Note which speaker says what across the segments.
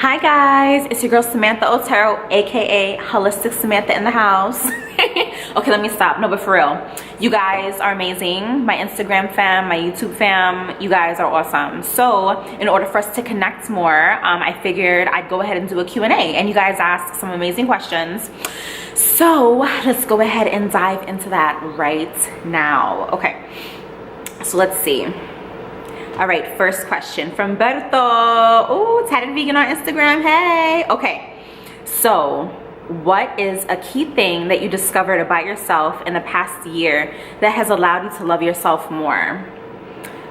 Speaker 1: Hi guys, it's your girl Samantha Otero, aka Holistic Samantha in the house. Okay, let me stop. No, but for real, you guys are amazing. My Instagram fam, my YouTube fam, you guys are awesome. So in order for us to connect more, I figured I'd go ahead and do a Q&A, and you guys asked some amazing questions. So let's go ahead and dive into that right now. Okay, so let's see. All right, first question from Berto. Oh, Tatted Vegan on Instagram. Hey. Okay, so what is a key thing that you discovered about yourself in the past year that has allowed you to love yourself more?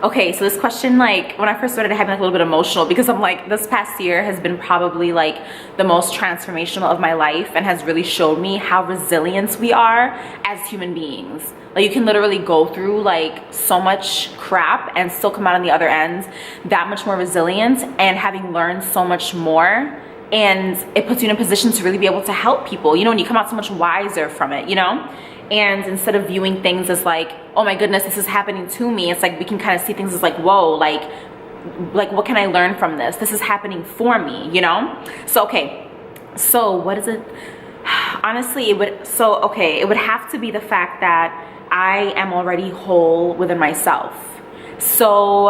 Speaker 1: Okay, so this question, like, when I first started, I had me like a little bit emotional because I'm like, this past year has been probably like the most transformational of my life and has really showed me how resilient we are as human beings. Like, you can literally go through like so much crap and still come out on the other end that much more resilient, and having learned so much more, and it puts you in a position to really be able to help people, you know, and you come out so much wiser from it, you know? And instead of viewing things as like, oh my goodness, this is happening to me, it's like we can kind of see things as like, whoa, like what can I learn from this? This is happening for me, you know? So, okay, so what is it? Honestly, it would have to be the fact that I am already whole within myself. So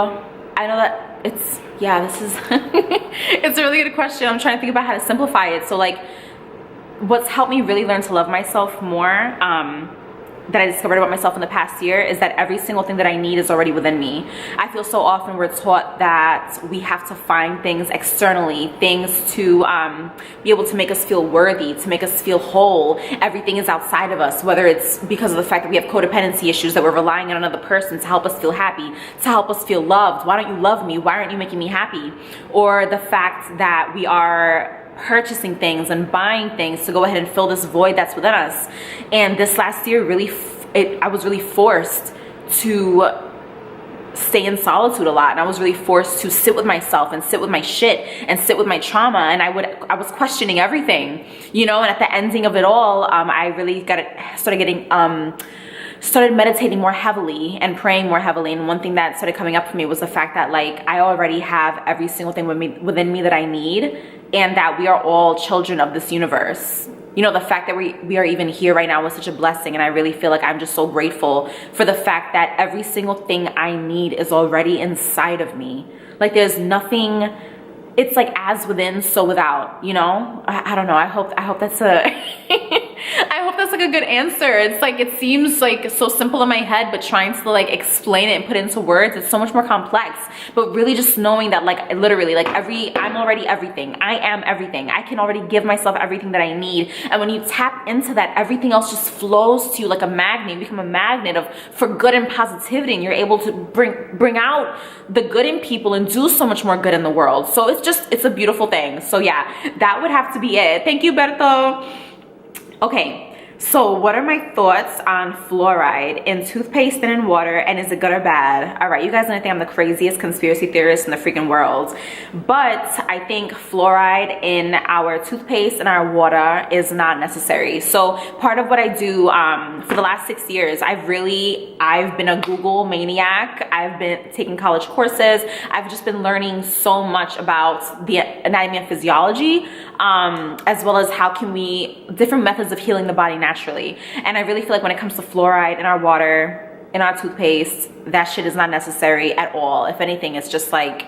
Speaker 1: I know that it's, yeah, this is, it's a really good question. I'm trying to think about how to simplify it. So like, what's helped me really learn to love myself more, that I discovered about myself in the past year, is that every single thing that I need is already within me. I feel so often we're taught that we have to find things externally, things to be able to make us feel worthy, to make us feel whole. Everything is outside of us, whether it's because of the fact that we have codependency issues, that we're relying on another person to help us feel happy, to help us feel loved. Why don't you love me? Why aren't you making me happy? Or the fact that we are purchasing things and buying things to go ahead and fill this void that's within us. And this last year really I was really forced to stay in solitude a lot, and I was really forced to sit with myself and sit with my shit and sit with my trauma, and I was questioning everything, you know. And at the ending of it all, I really started meditating more heavily and praying more heavily. And one thing that started coming up for me was the fact that like I already have every single thing within me that I need, and that we are all children of this universe. You know, the fact that we are even here right now was such a blessing, and I really feel like I'm just so grateful for the fact that every single thing I need is already inside of me. Like, there's nothing, it's like as within, so without, you know? I don't know, I hope that's I hope that's like a good answer. It's like, it seems like so simple in my head, but trying to like explain it and put it into words, it's so much more complex. But really just knowing that like literally like I'm already everything. I am everything. I can already give myself everything that I need. And when you tap into that, everything else just flows to you like a magnet. You become a magnet for good and positivity, and you're able to bring out the good in people and do so much more good in the world. So it's a beautiful thing. So yeah, that would have to be it. Thank you, Berto. Okay, so what are my thoughts on fluoride in toothpaste and in water, and is it good or bad? All right, you guys are gonna think I'm the craziest conspiracy theorist in the freaking world, but I think fluoride in our toothpaste and our water is not necessary. So part of what I do for the last 6 years, I've been a Google maniac. I've been taking college courses. I've just been learning so much about the anatomy and physiology, as well as different methods of healing the body naturally. And I really feel like when it comes to fluoride in our water, in our toothpaste, that shit is not necessary at all. If anything, it's just like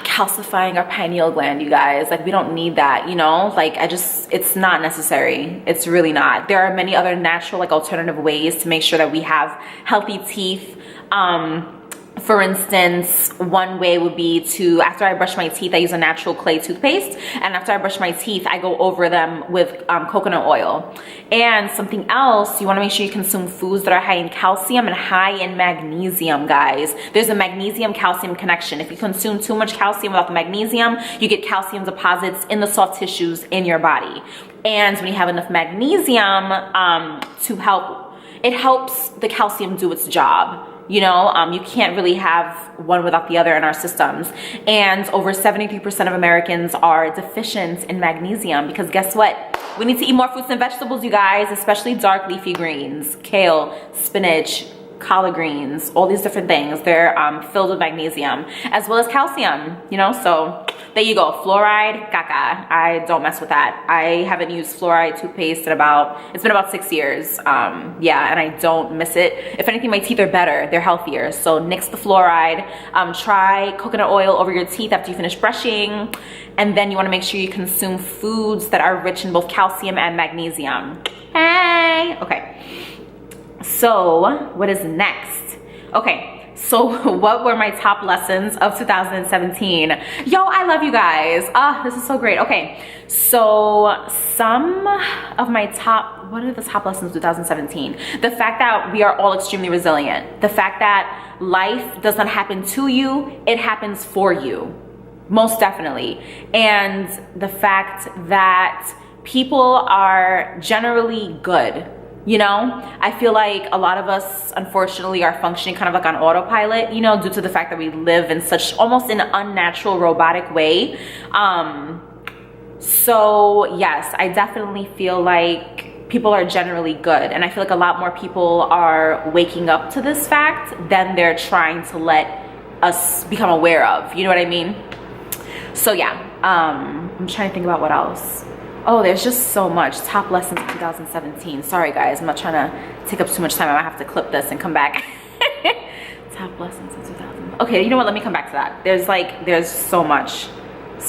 Speaker 1: calcifying our pineal gland, you guys. Like, we don't need that, you know? Like, it's not necessary. It's really not. There are many other natural, like, alternative ways to make sure that we have healthy teeth. For instance, one way would be to, after I brush my teeth, I use a natural clay toothpaste, and after I brush my teeth, I go over them with coconut oil. And something else, you want to make sure you consume foods that are high in calcium and high in magnesium, guys. There's a magnesium-calcium connection. If you consume too much calcium without the magnesium, you get calcium deposits in the soft tissues in your body. And when you have enough magnesium it helps the calcium do its job. You know, you can't really have one without the other in our systems. And over 73% of Americans are deficient in magnesium, because guess what? We need to eat more fruits and vegetables, you guys, especially dark leafy greens, kale, spinach, collard greens, all these different things. They're filled with magnesium as well as calcium, you know, so there you go. Fluoride, caca. I don't mess with that. I haven't used fluoride toothpaste in it's been about 6 years. Yeah, and I don't miss it. If anything, my teeth are better. They're healthier. So nix the fluoride. Try coconut oil over your teeth after you finish brushing. And then you want to make sure you consume foods that are rich in both calcium and magnesium. Hey! Okay. So what is next? Okay. So what were my top lessons of 2017? Yo, I love you guys. This is so great. Okay, so some of my what are the top lessons of 2017? The fact that we are all extremely resilient. The fact that life does not happen to you, it happens for you. Most definitely. And the fact that people are generally good. You know, I feel like a lot of us, unfortunately, are functioning kind of like on autopilot, you know, due to the fact that we live in such almost an unnatural, robotic way. So yes, I definitely feel like people are generally good. And I feel like a lot more people are waking up to this fact than they're trying to let us become aware of. You know what I mean? So yeah, I'm trying to think about what else. Oh, there's just so much. Top lessons of 2017. Sorry guys, I'm not trying to take up too much time. I might have to clip this and come back. Top lessons of 2000. Okay, you know what? Let me come back to that. There's so much.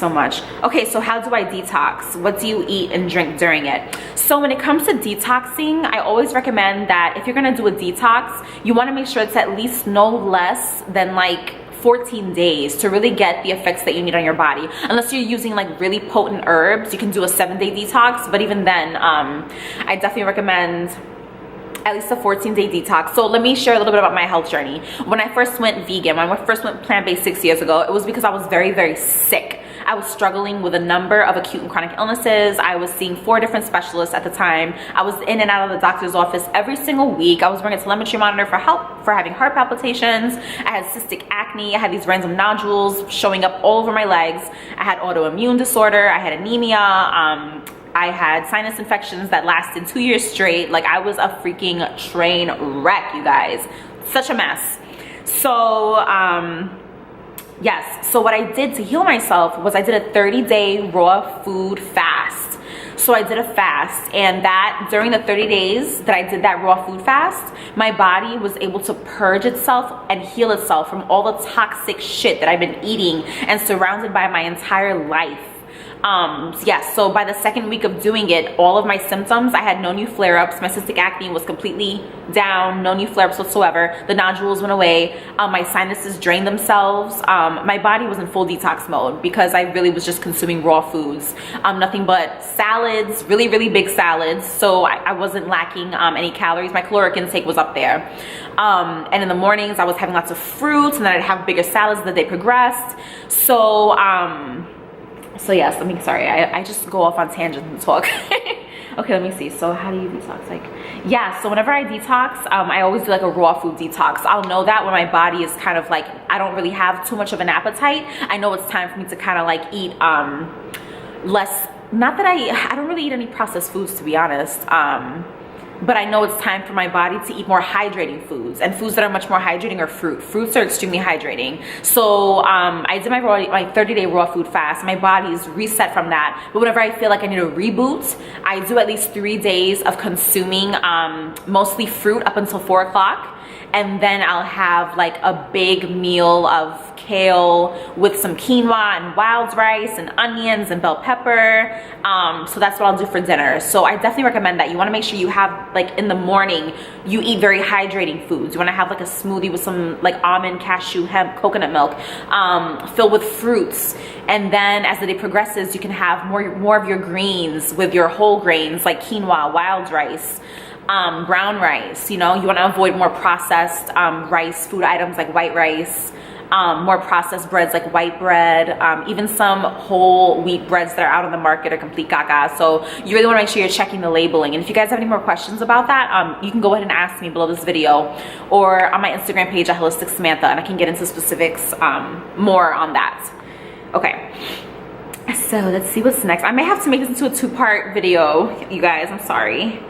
Speaker 1: Okay, so how do I detox? What do you eat and drink during it? So when it comes to detoxing, I always recommend that if you're gonna do a detox, you wanna make sure it's at least no less than like 14 days to really get the effects that you need on your body. Unless you're using like really potent herbs, you can do a 7-day detox, but even then, I definitely recommend at least a 14-day detox. So let me share a little bit about my health journey. When I first went vegan, when I first went plant-based 6 years ago, it was because I was very, very sick. I was struggling with a number of acute and chronic illnesses. I was seeing 4 different specialists at the time. I was in and out of the doctor's office every single week. I was wearing a telemetry monitor for help for having heart palpitations. I had cystic acne. I had these random nodules showing up all over my legs. I had autoimmune disorder. I had anemia. I had sinus infections that lasted 2 years straight. Like, I was a freaking train wreck, you guys. Such a mess. So, yes, so what I did to heal myself was I did a 30-day raw food fast. So I did a fast, and that during the 30 days that I did that raw food fast, my body was able to purge itself and heal itself from all the toxic shit that I've been eating and surrounded by my entire life. Yes, so by the second week of doing it, all of my symptoms, I had no new flare-ups. My cystic acne was completely down, no new flare-ups whatsoever. The nodules went away. My sinuses drained themselves. My body was in full detox mode because I really was just consuming raw foods. Nothing but salads, really, really big salads. So I wasn't lacking any calories. My caloric intake was up there. And in the mornings, I was having lots of fruits, and then I'd have bigger salads as the day progressed. So yes, I just go off on tangents and talk. Okay, let me see. So how do you detox? Like, yeah, so whenever I detox, I always do like a raw food detox. I'll know that when my body is kind of like, I don't really have too much of an appetite. I know it's time for me to kind of like eat less. Not that I don't really eat any processed foods, to be honest. But I know it's time for my body to eat more hydrating foods, and foods that are much more hydrating are fruit. Fruits are extremely hydrating. So I did my 30-day raw food fast. My body is reset from that. But whenever I feel like I need a reboot, I do at least 3 days of consuming mostly fruit up until 4 o'clock. And then I'll have like a big meal of kale with some quinoa and wild rice and onions and bell pepper. So that's what I'll do for dinner. So I definitely recommend that. You want to make sure you have, like, in the morning, you eat very hydrating foods. You want to have like a smoothie with some like almond, cashew, hemp, coconut milk, filled with fruits. And then as the day progresses, you can have more of your greens with your whole grains like quinoa, wild rice, brown rice. You know, you want to avoid more processed rice food items like white rice, more processed breads like white bread, even some whole wheat breads that are out on the market are complete gaga. So you really want to make sure you're checking the labeling. And if you guys have any more questions about that, you can go ahead and ask me below this video or on my Instagram page at Holistic Samantha, and I can get into specifics more on that. Okay, so let's see what's next. I may have to make this into a 2-part video, you guys. I'm sorry.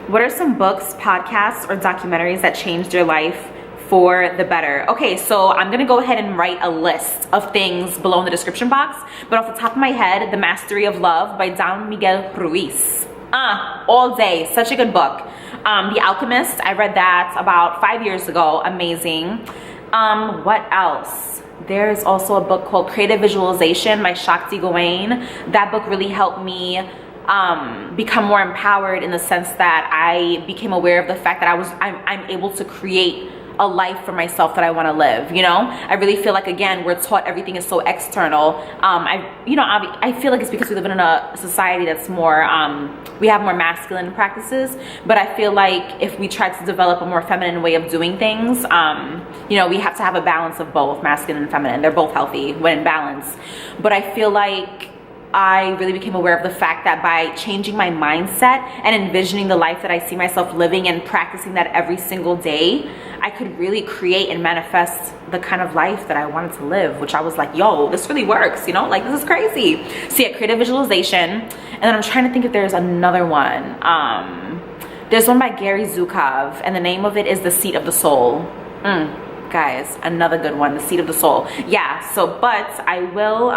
Speaker 1: What are some books, podcasts, or documentaries that changed your life for the better? Okay, so I'm gonna go ahead and write a list of things below in the description box, but off the top of my head, The Mastery of Love by Don Miguel Ruis. All day, such a good book. The Alchemist, I read that about 5 years ago, amazing. What else? There's also a book called Creative Visualization by Shakti Gawain. That book really helped me become more empowered in the sense that I became aware of the fact that I'm able to create a life for myself that I want to live. You know, I really feel like, again, we're taught everything is so external. I feel like it's because we live in a society that's more we have more masculine practices, but I feel like if we try to develop a more feminine way of doing things, you know, we have to have a balance of both masculine and feminine. They're both healthy when in balance. But I feel like I really became aware of the fact that by changing my mindset and envisioning the life that I see myself living and practicing that every single day, I could really create and manifest the kind of life that I wanted to live, which I was like, yo, this really works, you know, like this is crazy. So yeah, creative visualization. And then I'm trying to think if there's another one. There's one by Gary Zukav, and the name of it is The Seat of the Soul. Guys, another good one, The Seat of the Soul. Yeah, so, but I will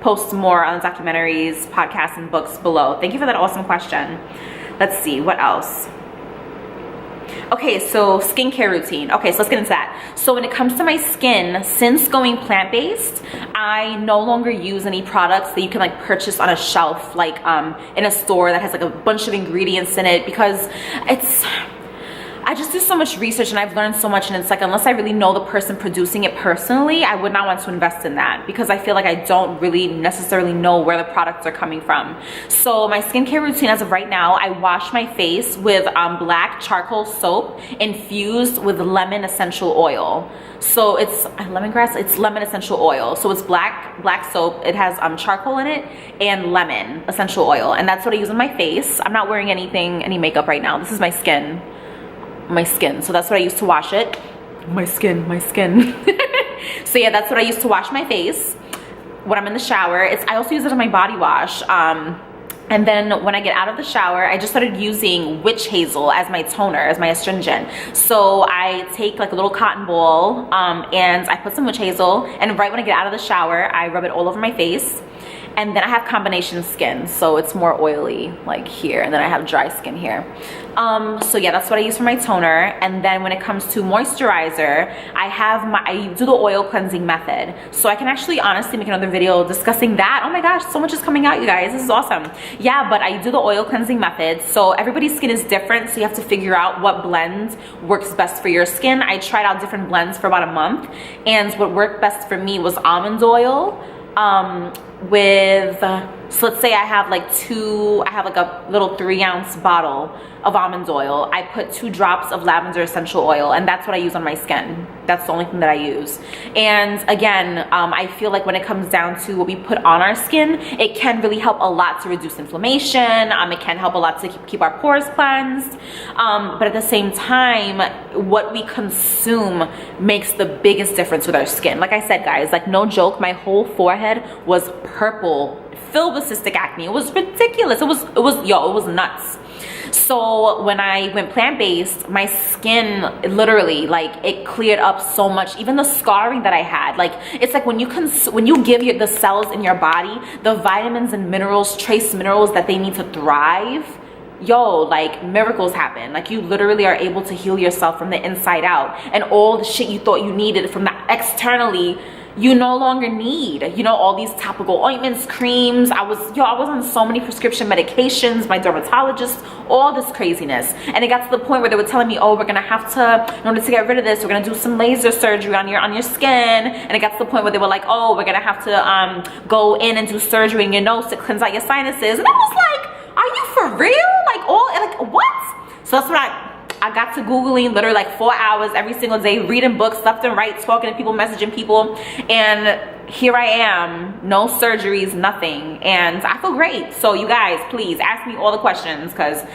Speaker 1: post more on the documentaries, podcasts, and books below. Thank you for that awesome question. Let's see, what else? Okay, so skincare routine. Okay, so let's get into that. So when it comes to my skin, since going plant-based, I no longer use any products that you can like purchase on a shelf, like in a store that has like a bunch of ingredients in it, because I just do so much research and I've learned so much, and it's like, unless I really know the person producing it personally, I would not want to invest in that, because I feel like I don't really necessarily know where the products are coming from. So my skincare routine as of right now, I wash my face with black charcoal soap infused with lemon essential oil. So it's lemongrass, it's lemon essential oil. So it's black soap, it has charcoal in it and lemon essential oil, and that's what I use on my face. I'm not wearing any makeup right now. This is my skin. So that's what I use to wash it. My skin. So yeah, that's what I use to wash my face when I'm in the shower. I also use it on my body wash. And then when I get out of the shower, I just started using witch hazel as my toner, as my astringent. So I take like a little cotton ball and I put some witch hazel, and right when I get out of the shower, I rub it all over my face. And then I have combination skin, so it's more oily like here, and then I have dry skin here. So yeah, that's what I use for my toner. And then when it comes to moisturizer, I do the oil cleansing method. So I can actually honestly make another video discussing that. Oh my gosh, so much is coming out, you guys. This is awesome. Yeah, but I do the oil cleansing method. So everybody's skin is different, so you have to figure out what blend works best for your skin. I tried out different blends for about a month, and what worked best for me was almond oil so let's say I have like a little 3-ounce bottle of almond oil. I put 2 drops of lavender essential oil, and that's what I use on my skin. That's the only thing that I use. And again, I feel like when it comes down to what we put on our skin, it can really help a lot to reduce inflammation. It can help a lot to keep our pores cleansed. But at the same time, what we consume makes the biggest difference with our skin. Like I said, guys, like no joke, my whole forehead was purple, filled with cystic acne. It was ridiculous. It was nuts. So when I went plant-based, my skin literally, like, it cleared up so much. Even the scarring that I had, like, it's like when you give the cells in your body the vitamins and minerals, trace minerals that they need to thrive, like miracles happen. Like you literally are able to heal yourself from the inside out, and all the shit you thought you needed from the externally, you no longer need, all these topical ointments, creams. I was on so many prescription medications, my dermatologist, all this craziness. And it got to the point where they were telling me, oh, we're gonna have to, in order to get rid of this, we're gonna do some laser surgery on your skin. And it got to the point where they were like, oh, we're gonna have to go in and do surgery in your nose to cleanse out your sinuses. And I was like, are you for real? Like what? So that's what I got to Googling literally like 4 hours every single day, reading books left and right, talking to people, messaging people, and here I am, no surgeries, nothing, and I feel great. So you guys, please ask me all the questions, because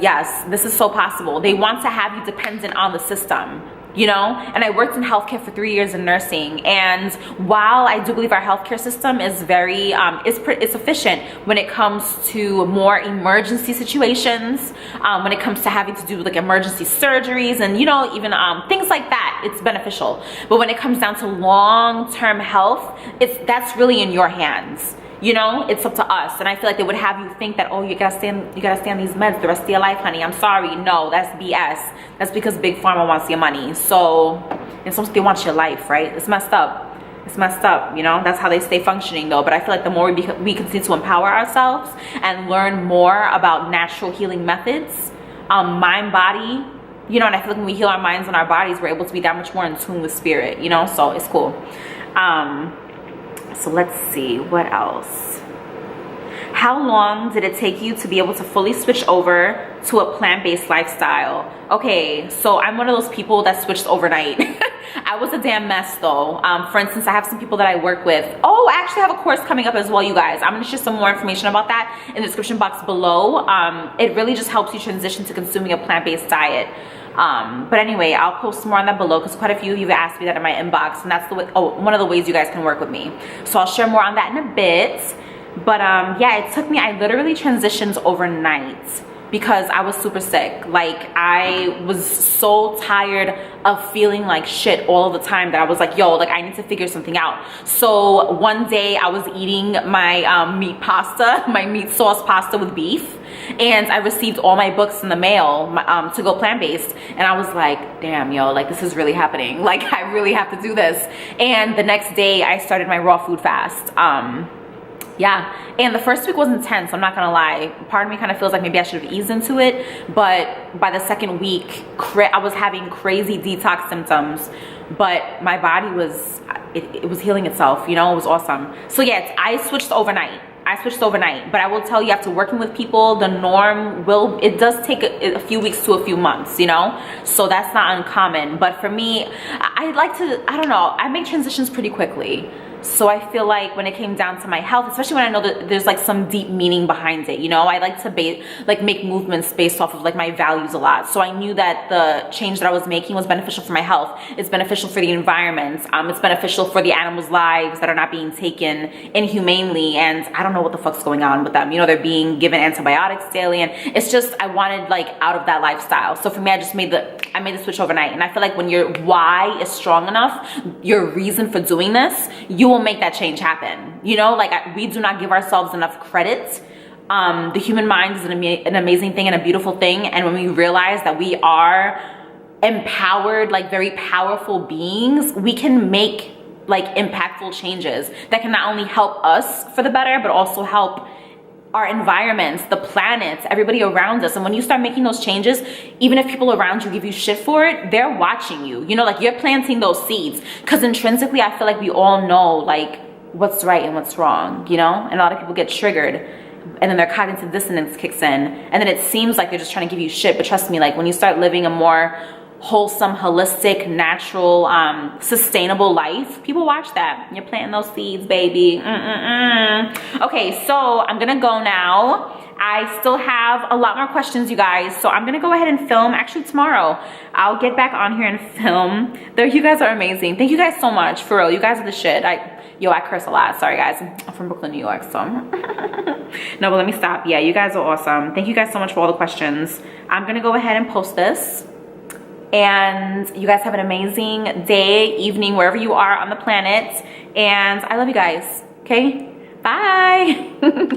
Speaker 1: yes, this is so possible. They want to have you dependent on the system. you know? And I worked in healthcare for 3 years in nursing. And while I do believe our healthcare system is very, it's efficient when it comes to more emergency situations, when it comes to having to do like emergency surgeries and, you know, even things like that, it's beneficial. But when it comes down to long-term health, that's really in your hands. You know, it's up to us. And I feel like they would have you think that, oh, you gotta stay on these meds the rest of your life, honey. I'm sorry. No, that's BS. That's because Big Pharma wants your money. So it's almost they want your life, right? It's messed up. It's messed up, you know? That's how they stay functioning though. But I feel like the more we continue to empower ourselves and learn more about natural healing methods, mind, body, you know, and I feel like when we heal our minds and our bodies, we're able to be that much more in tune with spirit, you know? So it's cool. So let's see, what else? How long did it take you to be able to fully switch over to a plant-based lifestyle? Okay, so I'm one of those people that switched overnight. I was a damn mess though. For instance, I have some people that I work with. Oh, I actually have a course coming up as well, you guys. I'm gonna share some more information about that in the description box below. It really just helps you transition to consuming a plant-based diet. But anyway, I'll post more on that below because quite a few of you have asked me that in my inbox, and that's the way, one of the ways you guys can work with me. So I'll share more on that in a bit. But yeah, it took me, I literally transitioned overnight because I was super sick. Like I was so tired of feeling like shit all the time that I was like, yo, like I need to figure something out. So one day I was eating my meat pasta, my meat sauce pasta with beef, and I received all my books in the mail to go plant-based, and I was like, damn, yo, like this is really happening. Like I really have to do this. And the next day I started my raw food fast. Yeah, and the first week was intense, I'm not gonna lie. Part of me kind of feels like maybe I should have eased into it, but by the second week, I was having crazy detox symptoms, but my body was, it was healing itself, you know, it was awesome. So yeah, I switched overnight. But I will tell you, after working with people, the norm it does take a few weeks to a few months, you know? So that's not uncommon. But for me, I like to, I don't know, I make transitions pretty quickly. So I feel like when it came down to my health, especially when I know that there's like some deep meaning behind it, you know, I like to make movements based off of like my values a lot. So I knew that the change that I was making was beneficial for my health. It's beneficial for the environment. It's beneficial for the animals' lives that are not being taken inhumanely. And I don't know what the fuck's going on with them. You know, they're being given antibiotics daily. And it's just, I wanted like out of that lifestyle. So for me, I just made the switch overnight. And I feel like when your why is strong enough, your reason for doing this, you will make that change happen. You know, like we do not give ourselves enough credit. The human mind is an amazing thing and a beautiful thing. And when we realize that we are empowered, like very powerful beings, we can make like impactful changes that can not only help us for the better, but also help our environments, the planets, everybody around us. And when you start making those changes, even if people around you give you shit for it, they're watching you. You know, like you're planting those seeds. Because intrinsically, I feel like we all know like what's right and what's wrong, you know? And a lot of people get triggered, and then their cognitive dissonance kicks in. And then it seems like they're just trying to give you shit. But trust me, like when you start living a more wholesome, holistic, natural, sustainable life, people watch that. You're planting those seeds, baby. Okay, so I'm gonna go now. I still have a lot more questions, you guys, so I'm gonna go ahead and film. Actually, tomorrow I'll get back on here and film. You guys are amazing. Thank you guys so much, for real. You guys are the shit. I curse a lot. Sorry, guys. I'm from Brooklyn, New York, so. No, but let me stop. Yeah, you guys are awesome. Thank you guys so much for all the questions. I'm gonna go ahead and post this. And you guys have an amazing day, evening, wherever you are on the planet. And I love you guys, okay? Bye.